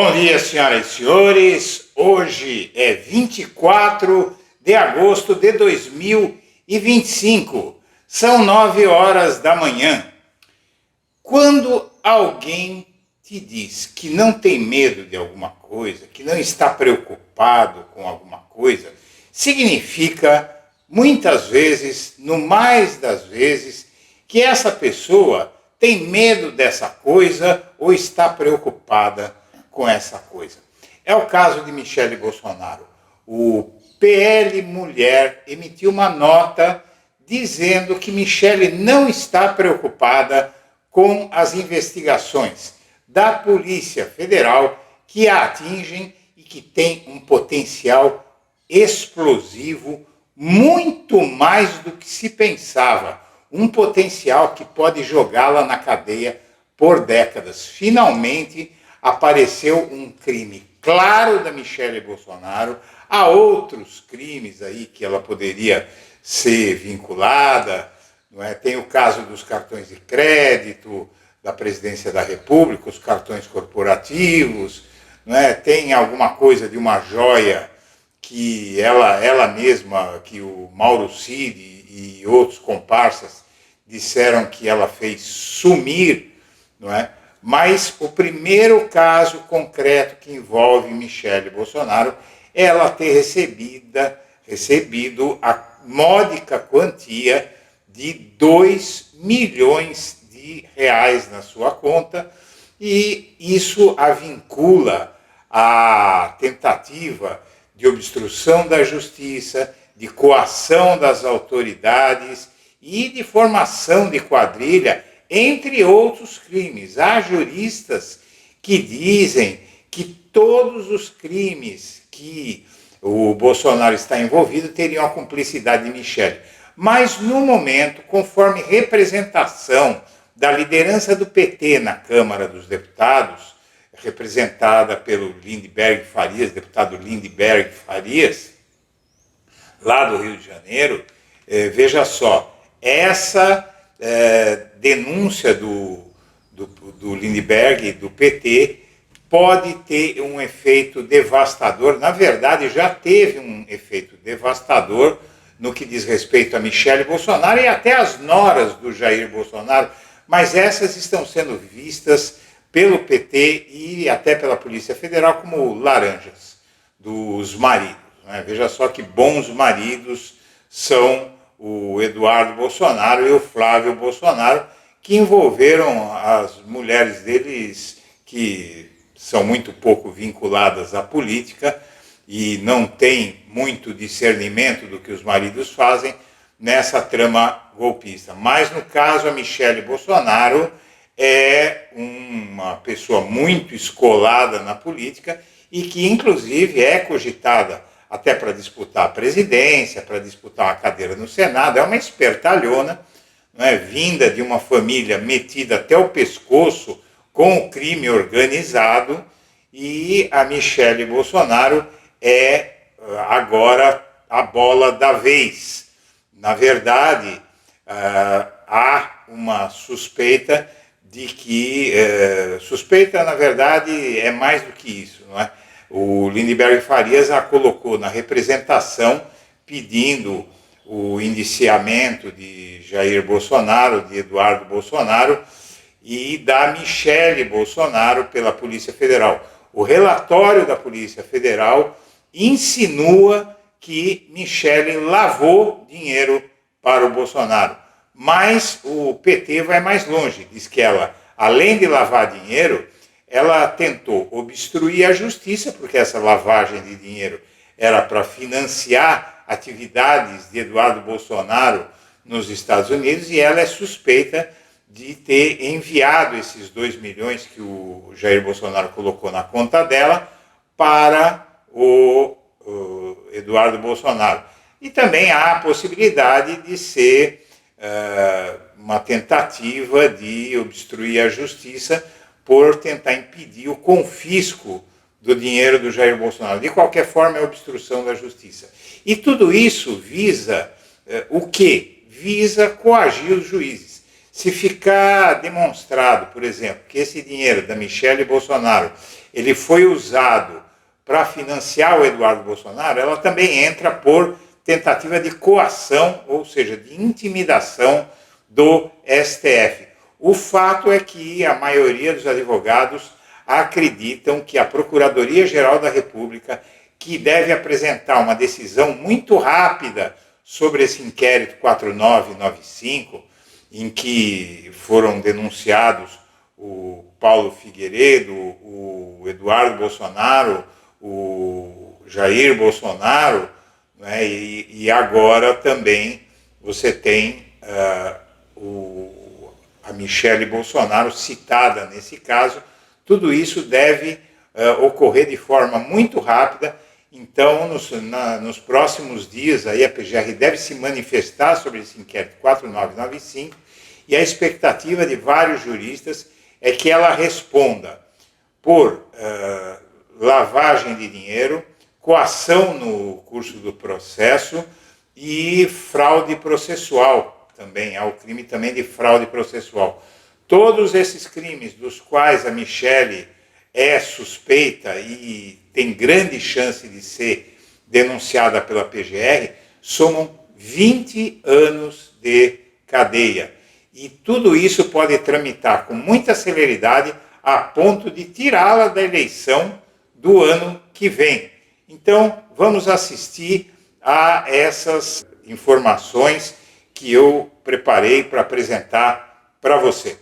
Bom dia, senhoras e senhores. Hoje é 24 de agosto de 2025. São 9 horas da manhã. Quando alguém te diz que não tem medo de alguma coisa, que não está preocupado com alguma coisa, significa, muitas vezes, no mais das vezes, que essa pessoa tem medo dessa coisa ou está preocupada com essa coisa. É o caso de Michele Bolsonaro. O PL Mulher emitiu uma nota dizendo que Michele não está preocupada com as investigações da Polícia Federal que a atingem e que tem um potencial explosivo muito mais do que se pensava. Um potencial que pode jogá-la na cadeia por décadas. Finalmente apareceu um crime claro da Michele Bolsonaro. Há outros crimes aí que ela poderia ser vinculada, não é? Tem o caso dos cartões de crédito da Presidência da República, os cartões corporativos, não é? Tem alguma coisa de uma joia que ela mesma, que o Mauro Cid e outros comparsas disseram que ela fez sumir, não é? Mas o primeiro caso concreto que envolve Michele Bolsonaro é ela ter recebido a módica quantia de 2 milhões de reais na sua conta, e isso a vincula à tentativa de obstrução da justiça, de coação das autoridades e de formação de quadrilha, entre outros crimes. Há juristas que dizem que todos os crimes que o Bolsonaro está envolvido teriam a cumplicidade de Michele. Mas, no momento, conforme representação da liderança do PT na Câmara dos Deputados, representada pelo Lindbergh Farias, deputado Lindbergh Farias, lá do Rio de Janeiro, veja só, essa denúncia do Lindbergh, do PT, pode ter um efeito devastador. Na verdade, já teve um efeito devastador no que diz respeito a Michele Bolsonaro e até as noras do Jair Bolsonaro, mas essas estão sendo vistas pelo PT e até pela Polícia Federal como laranjas dos maridos, né? Veja só que bons maridos são o Eduardo Bolsonaro e o Flávio Bolsonaro, que envolveram as mulheres deles, que são muito pouco vinculadas à política e não têm muito discernimento do que os maridos fazem nessa trama golpista. Mas, no caso, a Michele Bolsonaro é uma pessoa muito escolada na política e que, inclusive, é cogitada até para disputar a presidência, para disputar uma cadeira no Senado. É uma espertalhona, não é? Vinda de uma família metida até o pescoço com o crime organizado, e a Michele Bolsonaro é agora a bola da vez. Na verdade, há uma suspeita de que... suspeita, na verdade, é mais do que isso, não é? O Lindbergh Farias a colocou na representação pedindo o indiciamento de Jair Bolsonaro, de Eduardo Bolsonaro e da Michele Bolsonaro pela Polícia Federal. O relatório da Polícia Federal insinua que Michele lavou dinheiro para o Bolsonaro. Mas o PT vai mais longe, diz que ela, além de lavar dinheiro, ela tentou obstruir a justiça, porque essa lavagem de dinheiro era para financiar atividades de Eduardo Bolsonaro nos Estados Unidos, e ela é suspeita de ter enviado esses 2 milhões que o Jair Bolsonaro colocou na conta dela para o Eduardo Bolsonaro. E também há a possibilidade de ser uma tentativa de obstruir a justiça por tentar impedir o confisco do dinheiro do Jair Bolsonaro. De qualquer forma, é obstrução da justiça. E tudo isso visa o quê? Visa coagir os juízes. Se ficar demonstrado, por exemplo, que esse dinheiro da Michele Bolsonaro ele foi usado para financiar o Eduardo Bolsonaro, ela também entra por tentativa de coação, ou seja, de intimidação do STF. O fato é que a maioria dos advogados acreditam que a Procuradoria-Geral da República, que deve apresentar uma decisão muito rápida sobre esse inquérito 4995, em que foram denunciados o Paulo Figueiredo, o Eduardo Bolsonaro, o Jair Bolsonaro, né, e agora também você tem a Michele Bolsonaro citada nesse caso. Tudo isso deve ocorrer de forma muito rápida. Então, nos próximos dias, aí a PGR deve se manifestar sobre esse inquérito 4995 e a expectativa de vários juristas é que ela responda por lavagem de dinheiro, coação no curso do processo e fraude processual também. Há o crime também de fraude processual. Todos esses crimes dos quais a Michele é suspeita e tem grande chance de ser denunciada pela PGR, somam 20 anos de cadeia. E tudo isso pode tramitar com muita celeridade a ponto de tirá-la da eleição do ano que vem. Então, vamos assistir a essas informações que eu preparei para apresentar para você.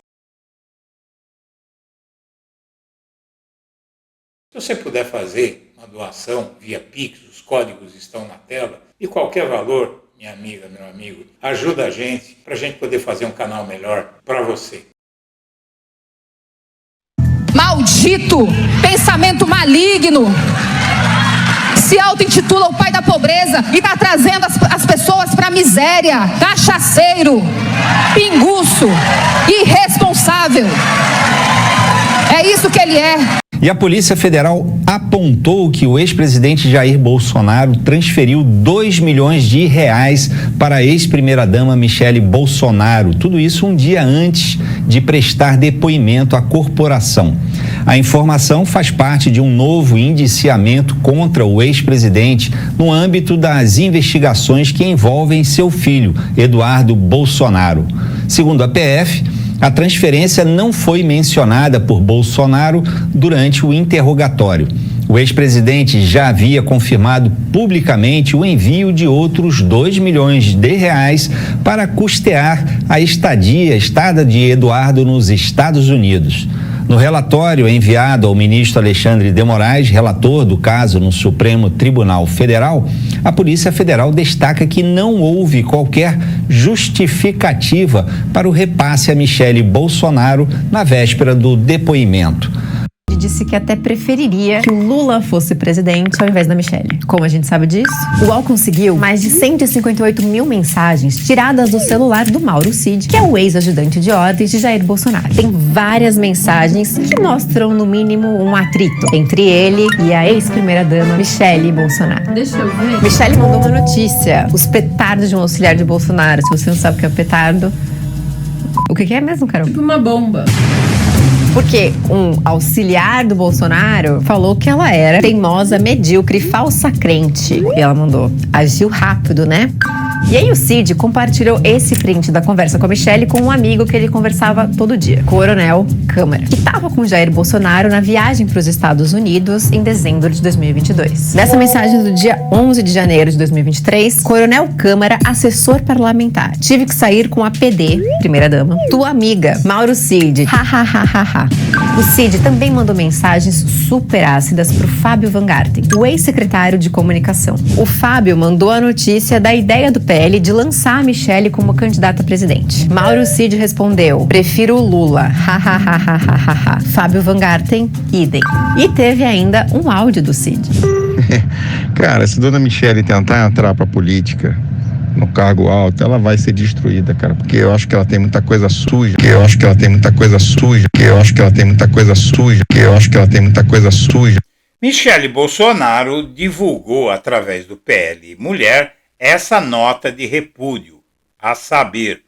Se você puder fazer uma doação via Pix, os códigos estão na tela, e qualquer valor, minha amiga, meu amigo, ajuda a gente, para a gente poder fazer um canal melhor para você. Maldito! Pensamento maligno! Se auto-intitula o pai da pobreza e está trazendo as pessoas para a miséria. Cachaceiro, pinguço, irresponsável. É isso que ele é. E a Polícia Federal apontou que o ex-presidente Jair Bolsonaro transferiu R$2 milhões para a ex-primeira-dama Michele Bolsonaro. Tudo isso um dia antes de prestar depoimento à corporação. A informação faz parte de um novo indiciamento contra o ex-presidente no âmbito das investigações que envolvem seu filho, Eduardo Bolsonaro. Segundo a PF, a transferência não foi mencionada por Bolsonaro durante o interrogatório. O ex-presidente já havia confirmado publicamente o envio de outros R$2 milhões para custear a estada de Eduardo nos Estados Unidos. No relatório enviado ao ministro Alexandre de Moraes, relator do caso no Supremo Tribunal Federal, a Polícia Federal destaca que não houve qualquer justificativa para o repasse a Michele Bolsonaro na véspera do depoimento. Disse que até preferiria que o Lula fosse presidente ao invés da Michele. Como a gente sabe disso? O UOL conseguiu mais de 158 mil mensagens tiradas do celular do Mauro Cid, que é o ex-ajudante de ordens de Jair Bolsonaro. Tem várias mensagens que mostram, no mínimo, um atrito entre ele e a ex-primeira-dama Michele Bolsonaro. Deixa eu ver. Michele mandou uma notícia: os petardos de um auxiliar de Bolsonaro. Se você não sabe o que é petardo, o que é mesmo, Carol? Tipo uma bomba. Porque um auxiliar do Bolsonaro falou que ela era teimosa, medíocre, falsa crente. E ela mandou: agiu rápido, né? E aí o Cid compartilhou esse print da conversa com a Michele com um amigo que ele conversava todo dia, Coronel Câmara, que estava com Jair Bolsonaro na viagem para os Estados Unidos em dezembro de 2022. Nessa mensagem do dia 11 de janeiro de 2023, Coronel Câmara, assessor parlamentar: tive que sair com a PD, primeira-dama, tua amiga, Mauro Cid. Ha. O Cid também mandou mensagens super ácidas pro Fábio Van Garten, o ex-secretário de comunicação. O Fábio mandou a notícia da ideia do PL de lançar a Michele como candidata a presidente. Mauro Cid respondeu: prefiro o Lula. Ha. Fábio Van Garten, idem. E teve ainda um áudio do Cid. Cara, se dona Michele tentar entrar pra política no cargo alto, ela vai ser destruída, cara, porque eu acho que ela tem muita coisa suja, Michele Bolsonaro divulgou através do PL Mulher essa nota de repúdio, a saber,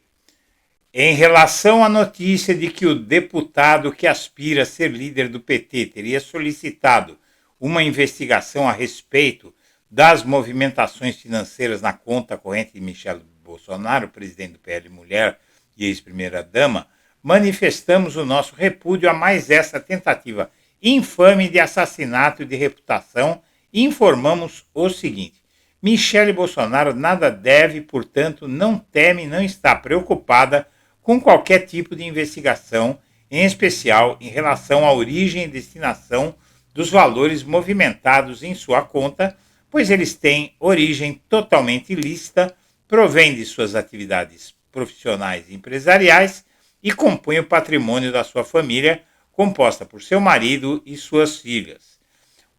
Em relação à notícia de que o deputado que aspira a ser líder do PT teria solicitado uma investigação a respeito das movimentações financeiras na conta corrente de Michele Bolsonaro, presidente do PL Mulher e ex-primeira-dama, manifestamos o nosso repúdio a mais essa tentativa infame de assassinato de reputação e informamos o seguinte: Michele Bolsonaro nada deve, portanto, não teme, não está preocupada com qualquer tipo de investigação, em especial em relação à origem e destinação dos valores movimentados em sua conta, pois eles têm origem totalmente ilícita, provém de suas atividades profissionais e empresariais e compõem o patrimônio da sua família, composta por seu marido e suas filhas.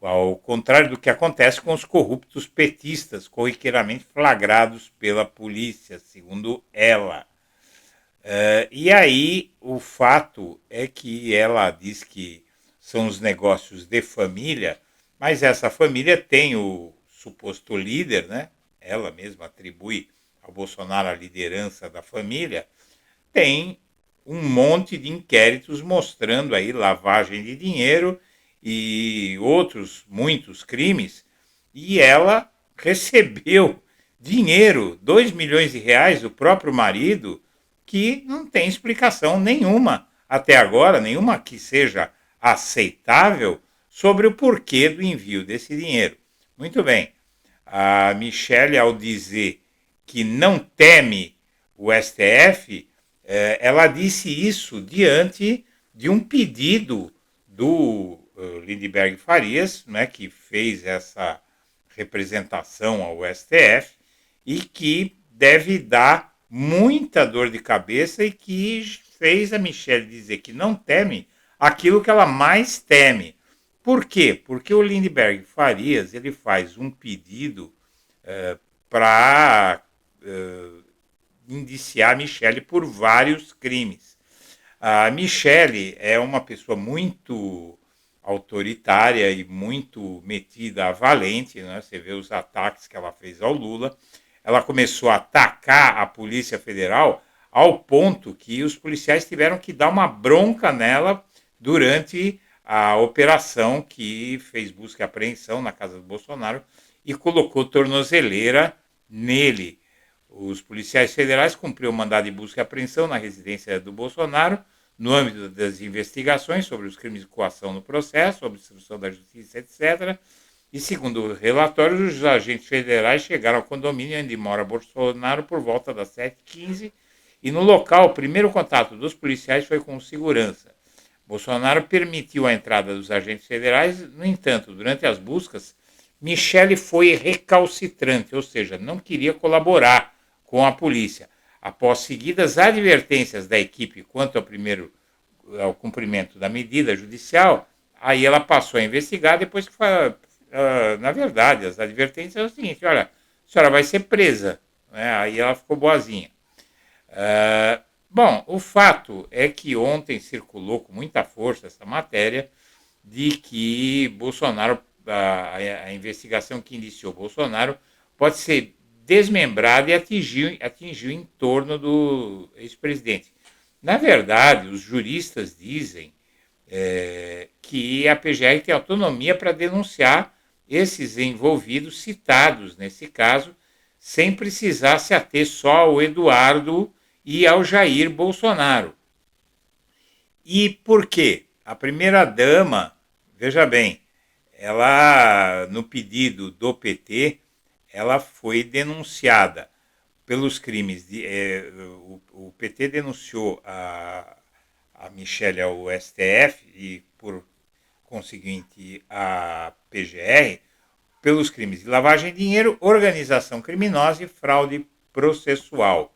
Ao contrário do que acontece com os corruptos petistas, corriqueiramente flagrados pela polícia, segundo ela. E aí, o fato é que ela diz que são os negócios de família, mas essa família tem o suposto líder, né? Ela mesma atribui ao Bolsonaro a liderança da família, tem um monte de inquéritos mostrando aí lavagem de dinheiro e outros muitos crimes, e ela recebeu dinheiro, 2 milhões de reais, do próprio marido, que não tem explicação nenhuma até agora, nenhuma que seja aceitável, sobre o porquê do envio desse dinheiro. Muito bem, a Michele, ao dizer que não teme o STF, ela disse isso diante de um pedido do Lindenberg Farias, né, que fez essa representação ao STF e que deve dar muita dor de cabeça e que fez a Michele dizer que não teme aquilo que ela mais teme. Por quê? Porque o Lindenberg Farias ele faz um pedido para indiciar a Michele por vários crimes. A Michele é uma pessoa muito autoritária e muito metida a valente, né? Você vê os ataques que ela fez ao Lula. Ela começou a atacar a Polícia Federal ao ponto que os policiais tiveram que dar uma bronca nela durante a operação que fez busca e apreensão na casa do Bolsonaro e colocou tornozeleira nele. Os policiais federais cumpriram o mandado de busca e apreensão na residência do Bolsonaro no âmbito das investigações sobre os crimes de coação no processo, obstrução da justiça, etc. E, segundo o relatório, os agentes federais chegaram ao condomínio onde mora Bolsonaro por volta das 7h15 e, no local, o primeiro contato dos policiais foi com segurança. Bolsonaro permitiu a entrada dos agentes federais, no entanto, durante as buscas, Michele foi recalcitrante, ou seja, não queria colaborar com a polícia. Após seguidas advertências da equipe quanto ao cumprimento da medida judicial, aí ela passou a investigar, depois que foi, na verdade, as advertências é o seguinte: olha, a senhora vai ser presa, né? Aí ela ficou boazinha. Bom, o fato é que ontem circulou com muita força essa matéria de que Bolsonaro, a investigação que iniciou Bolsonaro, pode ser desmembrada e atingiu em torno do ex-presidente. Na verdade, os juristas dizem que a PGR tem autonomia para denunciar esses envolvidos citados nesse caso, sem precisar se ater só ao Eduardo e ao Jair Bolsonaro. E por quê? A primeira-dama, veja bem, ela, no pedido do PT, ela foi denunciada pelos crimes de... o PT denunciou a Michele ao STF e, por conseguinte, a PGR, pelos crimes de lavagem de dinheiro, organização criminosa e fraude processual.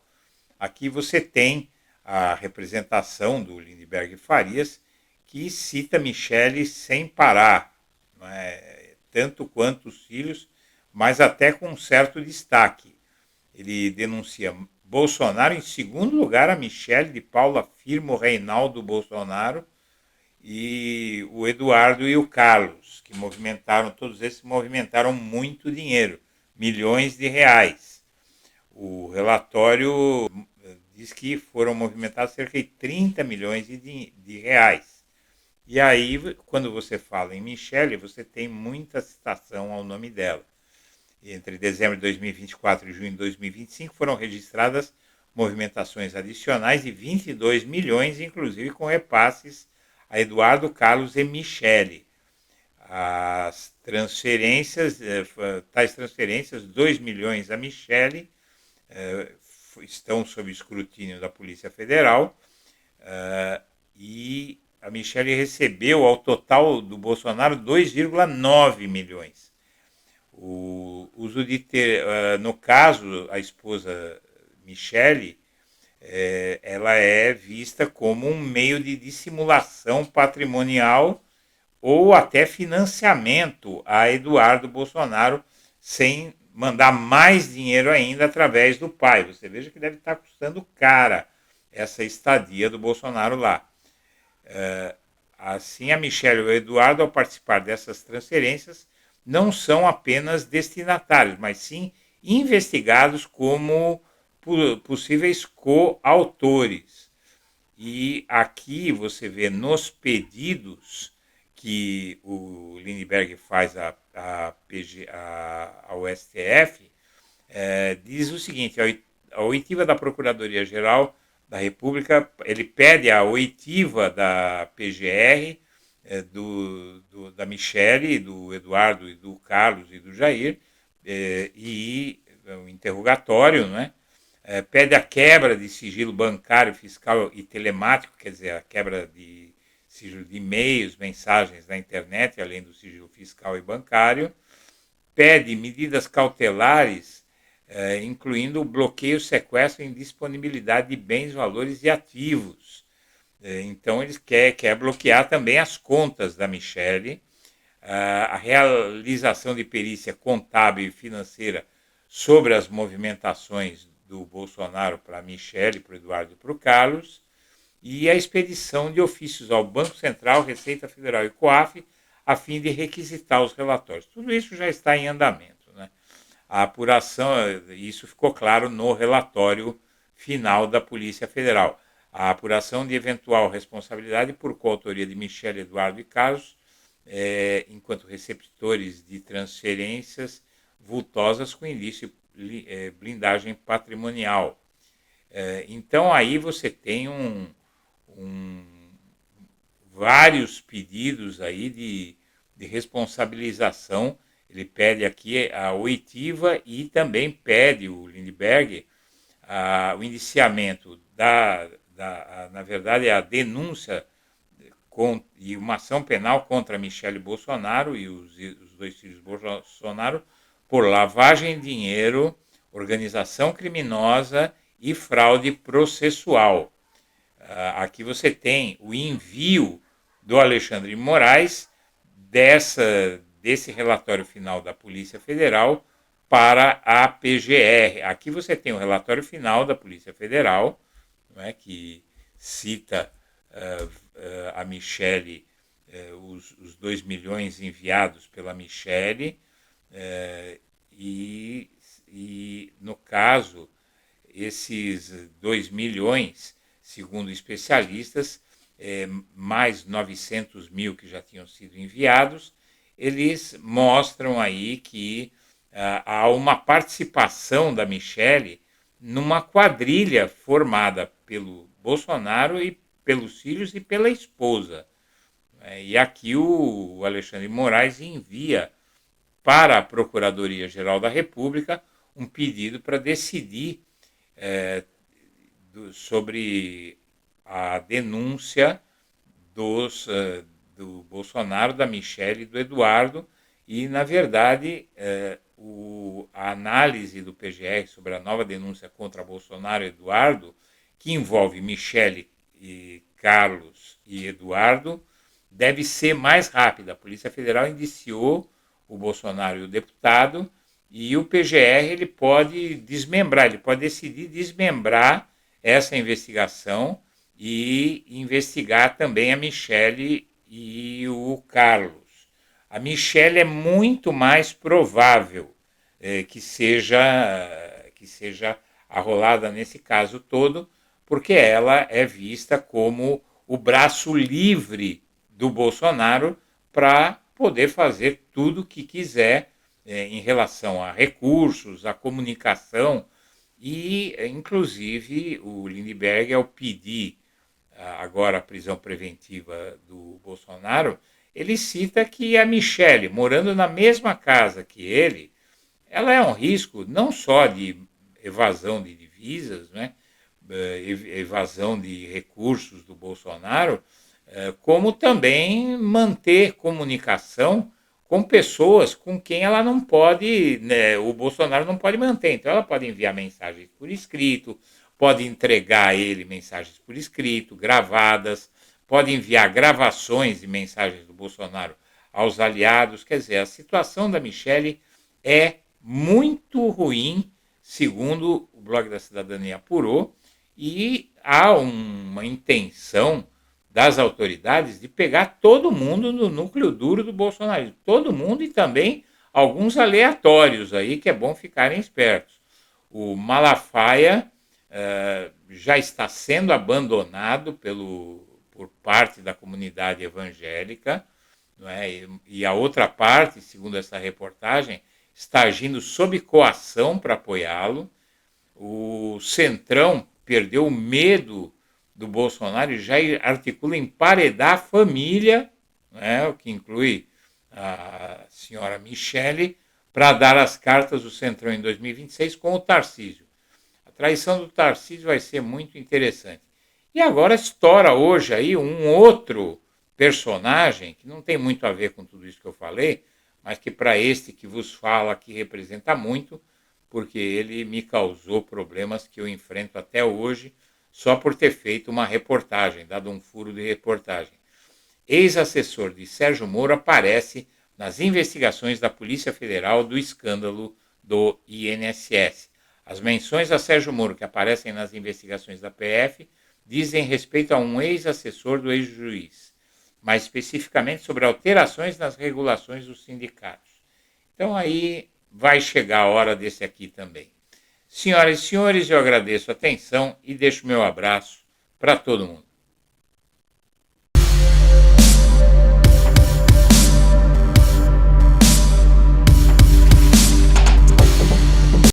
Aqui você tem a representação do Lindenberg Farias, que cita Michele sem parar, não é? Tanto quanto os filhos, mas até com um certo destaque. Ele denuncia Bolsonaro, em segundo lugar a Michele de Paula Firmo, Reinaldo Bolsonaro, e o Eduardo e o Carlos, que todos esses movimentaram muito dinheiro, milhões de reais. O relatório diz diz que foram movimentados cerca de 30 milhões de reais. E aí, quando você fala em Michele, você tem muita citação ao nome dela. Entre dezembro de 2024 e junho de 2025 foram registradas movimentações adicionais de 22 milhões, inclusive com repasses a Eduardo, Carlos e Michele. As transferências, tais transferências, 2 milhões a Michele, estão sob escrutínio da Polícia Federal, e a Michele recebeu ao total do Bolsonaro 2,9 milhões. O uso de no caso, a esposa Michele, ela é vista como um meio de dissimulação patrimonial ou até financiamento a Eduardo Bolsonaro, sem mandar mais dinheiro ainda através do pai. Você veja que deve estar custando cara essa estadia do Bolsonaro lá. Assim, a Michele e o Eduardo, ao participar dessas transferências, não são apenas destinatários, mas sim investigados como possíveis coautores. E aqui você vê nos pedidos que o Lindbergh faz ao STF, diz o seguinte: a oitiva da Procuradoria-Geral da República, ele pede a oitiva da PGR, da Michele, do Eduardo, e do Carlos e do Jair, e o interrogatório, né? Pede a quebra de sigilo bancário, fiscal e telemático, quer dizer, a quebra de sigilo de e-mails, mensagens na internet, além do sigilo fiscal e bancário. Pede medidas cautelares, incluindo o bloqueio, sequestro e indisponibilidade de bens, valores e ativos. Então, eles quer bloquear também as contas da Michele, a realização de perícia contábil e financeira sobre as movimentações do Bolsonaro para a Michele, para o Eduardo e para o Carlos, e a expedição de ofícios ao Banco Central, Receita Federal e COAF, a fim de requisitar os relatórios. Tudo isso já está em andamento, né? A apuração, isso ficou claro no relatório final da Polícia Federal. A apuração de eventual responsabilidade por coautoria de Michele, Eduardo e Carlos, enquanto receptores de transferências vultosas com indício de blindagem patrimonial. Então, aí você tem vários pedidos aí de responsabilização. Ele pede aqui a oitiva e também pede, o Lindbergh, o indiciamento na verdade, a denúncia e uma ação penal contra Michele Bolsonaro e os dois filhos Bolsonaro por lavagem de dinheiro, organização criminosa e fraude processual. Aqui você tem o envio do Alexandre de Moraes desse relatório final da Polícia Federal para a PGR. Aqui você tem o relatório final da Polícia Federal, não é, que cita a Michele, os 2 milhões enviados pela Michele, e no caso, esses 2 milhões, segundo especialistas, mais 900 mil que já tinham sido enviados, eles mostram aí que há uma participação da Michele numa quadrilha formada pelo Bolsonaro e pelos filhos e pela esposa. E aqui o Alexandre de Moraes envia para a Procuradoria-Geral da República um pedido para decidir sobre a denúncia do Bolsonaro, da Michele e do Eduardo, e, na verdade, a análise do PGR sobre a nova denúncia contra Bolsonaro e Eduardo, que envolve Michele, e Carlos e Eduardo, deve ser mais rápida. A Polícia Federal indiciou o Bolsonaro e o deputado, e o PGR ele pode desmembrar, ele pode decidir desmembrar essa investigação e investigar também a Michele e o Carlos. A Michele é muito mais provável que seja arrolada nesse caso todo, porque ela é vista como o braço livre do Bolsonaro para poder fazer tudo o que quiser em relação a recursos, a comunicação e, inclusive, o Lindbergh, ao pedir agora a prisão preventiva do Bolsonaro, ele cita que a Michelle, morando na mesma casa que ele, ela é um risco não só de evasão de divisas, né, evasão de recursos do Bolsonaro, como também manter comunicação com pessoas com quem ela não pode, né, o Bolsonaro não pode manter. Então ela pode enviar mensagens por escrito, pode entregar a ele mensagens por escrito, gravadas, pode enviar gravações de mensagens do Bolsonaro aos aliados. Quer dizer, a situação da Michelle é muito ruim, segundo o Blog da Cidadania apurou, e há uma intenção das autoridades de pegar todo mundo no núcleo duro do bolsonarismo. Todo mundo e também alguns aleatórios aí, que é bom ficarem espertos. O Malafaia já está sendo abandonado por parte da comunidade evangélica, não é? E a outra parte, segundo essa reportagem, está agindo sob coação para apoiá-lo. O Centrão perdeu o medo do Bolsonaro e já articula emparedar a família, né, o que inclui a senhora Michelle, para dar as cartas do Centrão em 2026 com o Tarcísio. A traição do Tarcísio vai ser muito interessante. E agora estoura hoje aí um outro personagem, que não tem muito a ver com tudo isso que eu falei, mas que para este que vos fala aqui representa muito, porque ele me causou problemas que eu enfrento até hoje, só por ter feito uma reportagem, dado um furo de reportagem. Ex-assessor de Sérgio Moro aparece nas investigações da Polícia Federal do escândalo do INSS. As menções a Sérgio Moro que aparecem nas investigações da PF dizem respeito a um ex-assessor do ex-juiz, mais especificamente sobre alterações nas regulações dos sindicatos. Então aí vai chegar a hora desse aqui também. Senhoras e senhores, eu agradeço a atenção e deixo meu abraço para todo mundo.